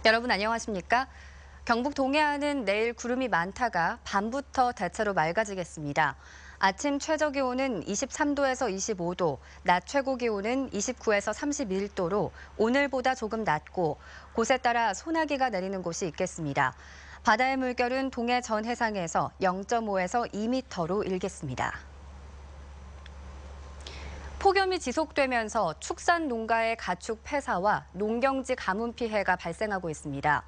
여러분 안녕하십니까? 경북 동해안은 내일 구름이 많다가 밤부터 대체로 맑아지겠습니다. 아침 최저 기온은 23도에서 25도, 낮 최고 기온은 29에서 31도로 오늘보다 조금 낮고 곳에 따라 소나기가 내리는 곳이 있겠습니다. 바다의 물결은 동해 전 해상에서 0.5에서 2m로 일겠습니다. 폭염이 지속되면서 축산 농가의 가축 폐사와 농경지 가뭄 피해가 발생하고 있습니다.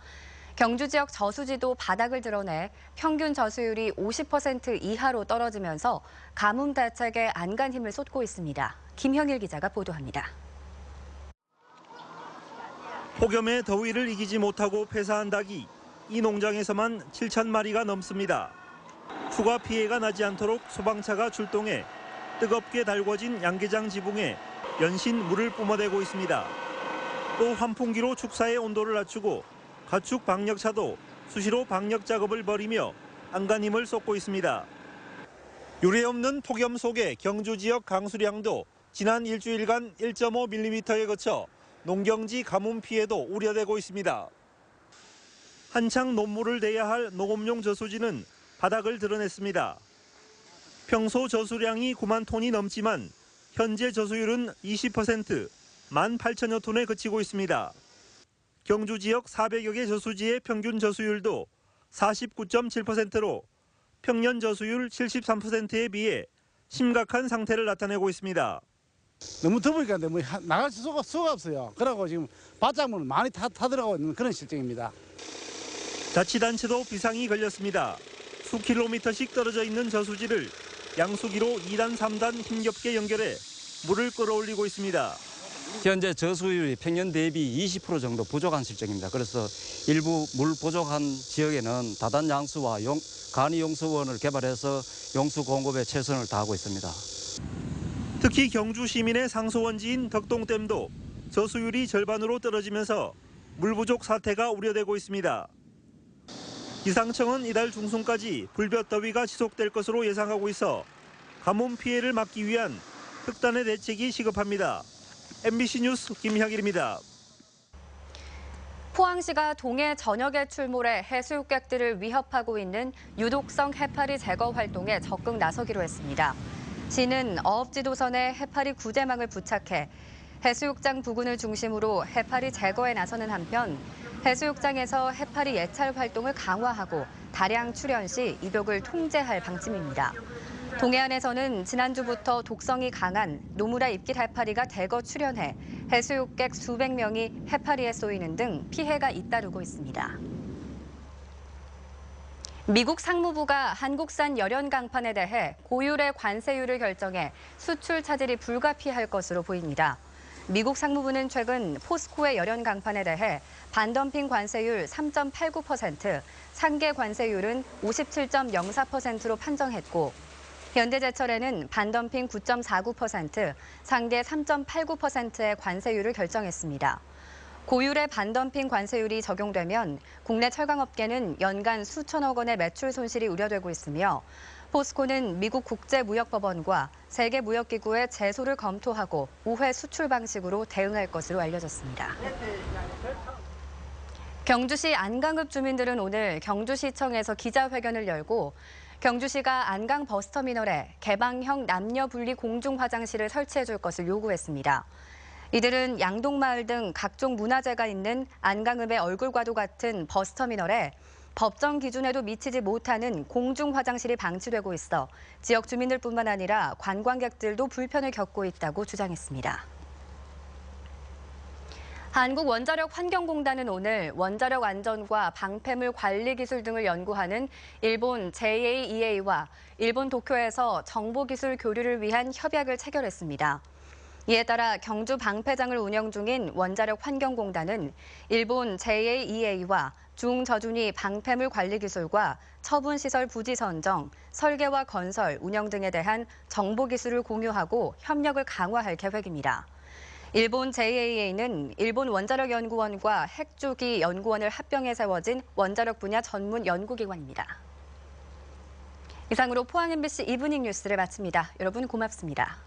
경주 지역 저수지도 바닥을 드러내 평균 저수율이 50% 이하로 떨어지면서 가뭄 대책에 안간 힘을 쏟고 있습니다. 김형일 기자가 보도합니다. 폭염의 더위를 이기지 못하고 폐사한 닭이 이 농장에서만 7천 마리가 넘습니다. 추가 피해가 나지 않도록 소방차가 출동해 뜨겁게 달궈진 양계장 지붕에 연신 물을 뿜어대고 있습니다. 또 환풍기로 축사의 온도를 낮추고 가축 방역차도 수시로 방역 작업을 벌이며 안간힘을 쏟고 있습니다. 유례없는 폭염 속에 경주 지역 강수량도 지난 일주일간 1.5mm에 그쳐 농경지 가뭄 피해도 우려되고 있습니다. 한창 논물을 대야 할 농업용 저수지는 바닥을 드러냈습니다. 평소 저수량이 9만 톤이 넘지만 현재 저수율은 20%, 18,000여 톤에 그치고 있습니다. 경주 지역 400여 개 저수지의 평균 저수율도 49.7%로 평년 저수율 73%에 비해 심각한 상태를 나타내고 있습니다. 너무 더우니까 뭐 나갈 수가 없어요. 그러고 지금 바닷물은 많이 타들어가고 있는 그런 실정입니다. 자치단체도 비상이 걸렸습니다. 수킬로미터씩 떨어져 있는 저수지를 양수기로 2단, 3단 힘겹게 연결해 물을 끌어올리고 있습니다. 현재 저수율이 평년 대비 20% 정도 부족한 실정입니다. 그래서 일부 물 부족한 지역에는 다단 양수와 간이 용수원을 개발해서 용수 공급에 최선을 다하고 있습니다. 특히 경주 시민의 상소원지인 덕동댐도 저수율이 절반으로 떨어지면서 물 부족 사태가 우려되고 있습니다. 기상청은 이달 중순까지 불볕 더위가 지속될 것으로 예상하고 있어 가뭄 피해를 막기 위한 특단의 대책이 시급합니다. MBC 뉴스 김형일입니다. 포항시가 동해 전역에 출몰해 해수욕객들을 위협하고 있는 유독성 해파리 제거 활동에 적극 나서기로 했습니다. 시는 어업지도선에 해파리 구제망을 부착해 해수욕장 부근을 중심으로 해파리 제거에 나서는 한편 해수욕장에서 해파리 예찰 활동을 강화하고 다량 출현 시 이벽을 통제할 방침입니다. 동해안에서는 지난주부터 독성이 강한 노무라 입길 해파리가 대거 출현해 해수욕객 수백 명이 해파리에 쏘이는 등 피해가 잇따르고 있습니다. 미국 상무부가 한국산 열연 강판에 대해 고율의 관세율을 결정해 수출 차질이 불가피할 것으로 보입니다. 미국 상무부는 최근 포스코의 열연 강판에 대해 반덤핑 관세율 3.89%, 상계 관세율은 57.04%로 판정했고 현대제철에는 반덤핑 9.49%, 상계 3.89%의 관세율을 결정했습니다. 고율의 반덤핑 관세율이 적용되면 국내 철강업계는 연간 수천억 원의 매출 손실이 우려되고 있으며 포스코는 미국 국제무역법원과 세계무역기구의 제소를 검토하고 우회 수출 방식으로 대응할 것으로 알려졌습니다. 경주시 안강읍 주민들은 오늘 경주시청에서 기자회견을 열고 경주시가 안강 버스터미널에 개방형 남녀 분리 공중 화장실을 설치해 줄 것을 요구했습니다. 이들은 양동마을 등 각종 문화재가 있는 안강읍의 얼굴과도 같은 버스터미널에 법정 기준에도 미치지 못하는 공중 화장실이 방치되고 있어 지역 주민들뿐만 아니라 관광객들도 불편을 겪고 있다고 주장했습니다. 한국원자력환경공단은 오늘 원자력 안전과 방패물 관리 기술 등을 연구하는 일본 JAEA와 일본 도쿄에서 정보기술 교류를 위한 협약을 체결했습니다. 이에 따라 경주 방패장을 운영 중인 원자력환경공단은 일본 JAEA와 중저준위 방패물 관리 기술과 처분시설 부지 선정, 설계와 건설, 운영 등에 대한 정보기술을 공유하고 협력을 강화할 계획입니다. 일본 JAEA는 일본 원자력연구원과 핵주기 연구원을 합병해 세워진 원자력 분야 전문 연구기관입니다. 이상으로 포항 MBC 이브닝 뉴스를 마칩니다. 여러분 고맙습니다.